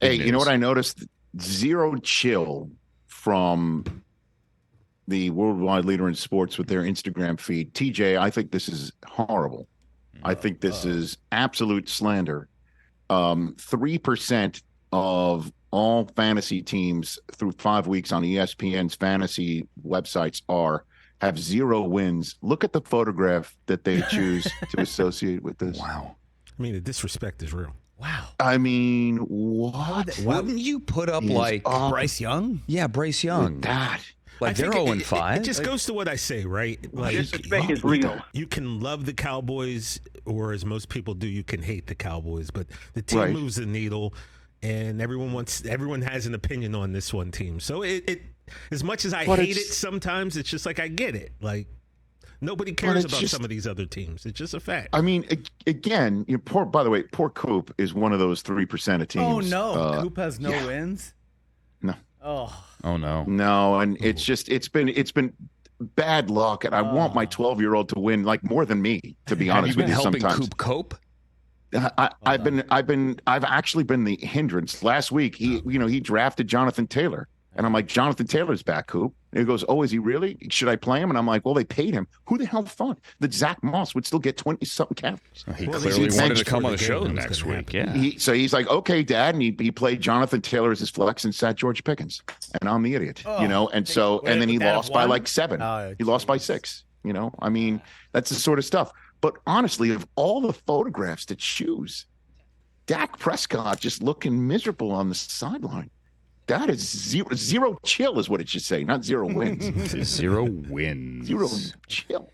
Hey, you know what I noticed? Zero chill from the worldwide leader in sports with their Instagram feed. TJ, I think this is horrible. I think this is absolute slander. 3% of all fantasy teams through 5 weeks on ESPN's fantasy websites have 0 wins. Look at the photograph that they choose to associate with this. Wow. I mean, the disrespect is real. Wow. I mean, what? Wouldn't you put up Bryce Young? Yeah, Bryce Young. That. Like they're 0-5. It just goes to what I say, right? Like, disrespect is real. You can love the Cowboys, or as most people do, you can hate the Cowboys. But the team moves the needle, and everyone has an opinion on this one team. So it as much as I hate it sometimes, it's just like I get it. Like nobody cares about some of these other teams. It's just a fact. I mean, again, by the way, poor Coop is one of those 3% of teams. Oh no, Coop has no wins. No. Oh no. No, and it's been bad luck, and I want my 12-year-old to win like more than me, to be honest with you. Have you been helping sometimes Coop cope? I've actually been the hindrance. Last week he drafted Jonathan Taylor, and I'm like, Jonathan Taylor's back, Coop. And he goes, oh, is he really? Should I play him? And I'm like, well, they paid him. Who the hell thought that Zach Moss would still get 20-something catches? He clearly wanted to come on the show next week. Yeah. So he's like, okay, Dad, and he played Jonathan Taylor as his flex and sat George Pickens, and I'm the idiot, and then he lost by like 7. He lost by 6. I mean, that's the sort of stuff. But honestly, of all the photographs to choose, Dak Prescott just looking miserable on the sideline. That is zero chill is what it should say, not 0 wins. 0 wins. 0 chill.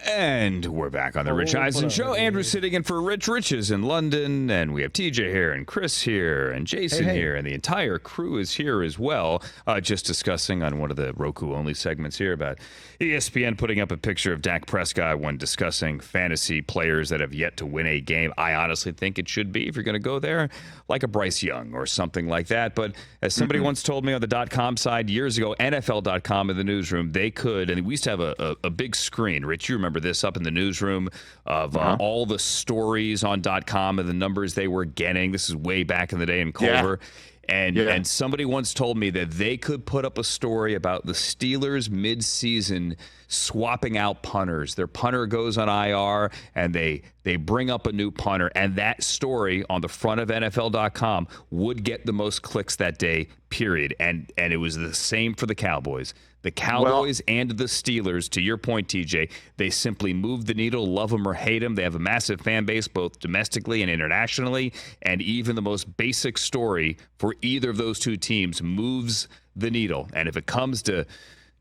And we're back on the Rich Eisen Show. Andrew sitting in for Rich. Rich is in London, and we have TJ here, and Chris here, and Jason here, and the entire crew is here as well, just discussing on one of the Roku-only segments here about ESPN putting up a picture of Dak Prescott when discussing fantasy players that have yet to win a game. I honestly think it should be, if you're going to go there, like a Bryce Young or something like that. But as somebody once told me on the .com side years ago, NFL.com in the newsroom, they could, and we used to have a big screen. Rich, you remember this up in the newsroom of all the stories on .com and the numbers they were getting. This is way back in the day in Culver. And somebody once told me that they could put up a story about the Steelers mid-season swapping out punters. Their punter goes on IR, and they bring up a new punter. And that story on the front of NFL.com would get the most clicks that day, period. And it was the same for the Cowboys. The Cowboys and the Steelers, to your point, TJ, they simply move the needle, love them or hate them. They have a massive fan base, both domestically and internationally, and even the most basic story for either of those two teams moves the needle. And if it comes to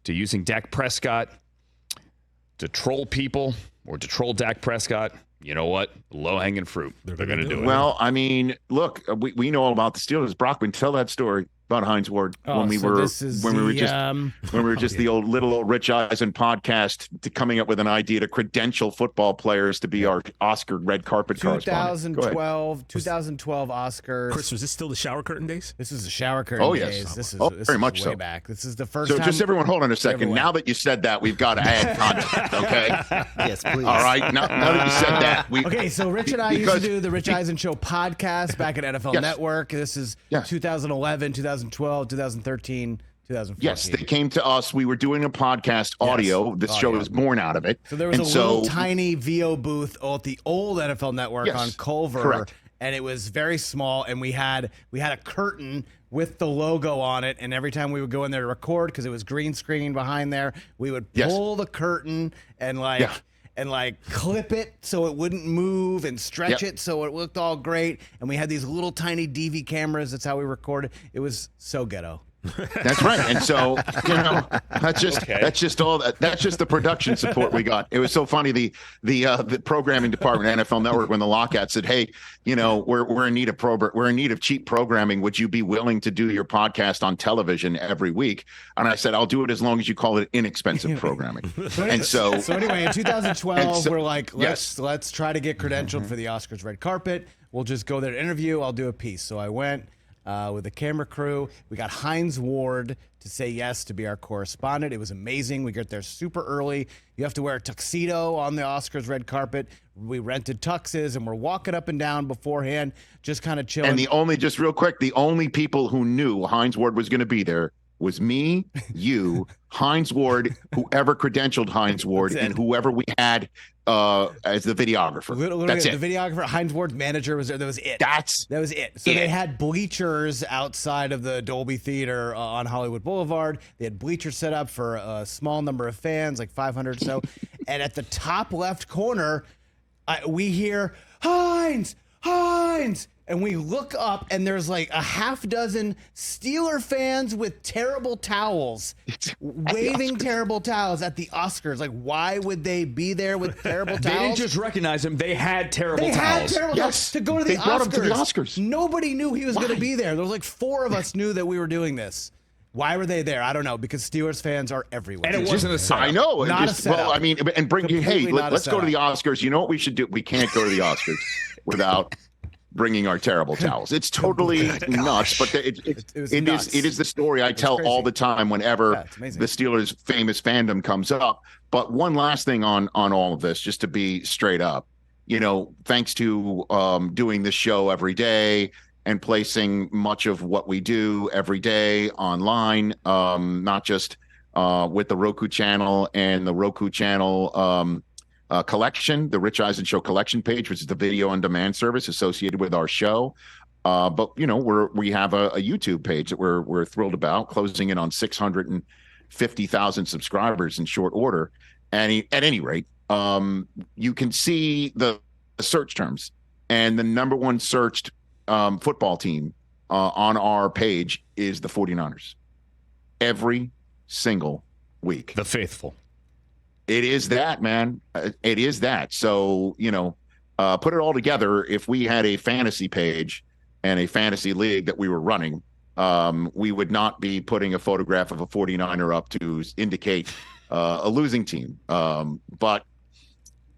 using Dak Prescott to troll people or to troll Dak Prescott, you know what? Low-hanging fruit. They're going to do it. Well, I mean, look, we know all about the Steelers. Brockman, tell that story about Heinz Ward when we were just the little old Rich Eisen podcast coming up with an idea to credential football players to be our Oscar red carpet correspondent. 2012 Oscars. Chris, was this still the shower curtain days? This is the shower curtain days. This is very much way so. back. This is the first time. So just everyone hold on a second. Now that you said that, we've got to add content, okay? Yes, please. All right. Now that you said that. Okay, so Rich and I used to do the Rich Eisen Show podcast back at NFL Network. This is 2011, 2012, 2013, 2014. Yes, they came to us. We were doing a podcast audio. This show was born out of it. So there was a little tiny VO booth at the old NFL Network on Culver. Correct. And it was very small, and we had a curtain with the logo on it, and every time we would go in there to record, because it was green screen behind there, we would pull the curtain and clip it so it wouldn't move and stretch it so it looked all great. And we had these little tiny DV cameras. That's how we recorded. It was so ghetto. That's right. And so, that's just the production support we got. It was so funny. The programming department at NFL Network, when the lockout said, "Hey, we're in need of cheap programming. Would you be willing to do your podcast on television every week?" And I said, "I'll do it as long as you call it inexpensive programming." So anyway, in 2012, we're like, let's try to get credentialed for the Oscars red carpet. We'll just go there to interview. I'll do a piece. So I went. with the camera crew. We got Hines Ward to say yes to be our correspondent. It was amazing. We get there super early. You have to wear a tuxedo on the Oscars red carpet. We rented tuxes, and we're walking up and down beforehand, just kind of chilling. And just real quick, the only people who knew Hines Ward was going to be there was me, you, Hines Ward, whoever credentialed Hines Ward, and whoever we had as the videographer. That's it. The videographer, Hines Ward's manager was there. That was it. That was it. So they had bleachers outside of the Dolby Theater on Hollywood Boulevard. They had bleachers set up for a small number of fans, like 500 or so. And at the top left corner, we hear, Hines! And we look up, and there's like a half dozen Steeler fans with terrible towels, waving terrible towels at the Oscars. Like, why would they be there with terrible towels? They didn't just recognize him. They had terrible towels. They had terrible towels to go to the Oscars. Brought him to the Oscars. Nobody knew he was going to be there. There was like 4 of us knew that we were doing this. Why were they there? I don't know, because Steelers fans are everywhere. And it wasn't a setup. I know. Not a setup. Well, I mean, and let's go to the Oscars. You know what we should do? We can't go to the Oscars without bringing our terrible towels. It's totally nuts, but it is the story I tell all the time whenever the Steelers' famous fandom comes up. But one last thing on all of this, just to be straight up, thanks to doing this show every day and placing much of what we do every day online, not just with the Roku channel and the Roku channel collection, the Rich Eisen Show collection page, which is the video on demand service associated with our show. But we have a YouTube page that we're thrilled about, closing in on 650,000 subscribers in short order. And at any rate, you can see the search terms, and the number one searched football team on our page is the 49ers. Every single week. The faithful. It is that, man. It is that. So, put it all together. If we had a fantasy page and a fantasy league that we were running, we would not be putting a photograph of a 49er up to indicate a losing team. But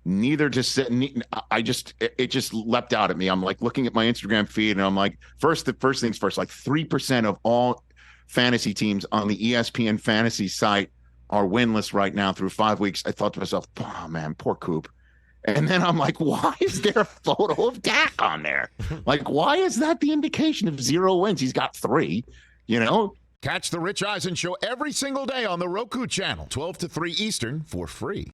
neither just it just leapt out at me. I'm like looking at my Instagram feed, and I'm like, first things first, like 3% of all fantasy teams on the ESPN fantasy site are winless right now through 5 weeks. I thought to myself, oh man, poor Coop. And then I'm like, why is there a photo of Dak on there? Like, why is that the indication of 0 wins? He's got 3, Catch the Rich Eisen Show every single day on the Roku channel, 12 to 3 Eastern, for free.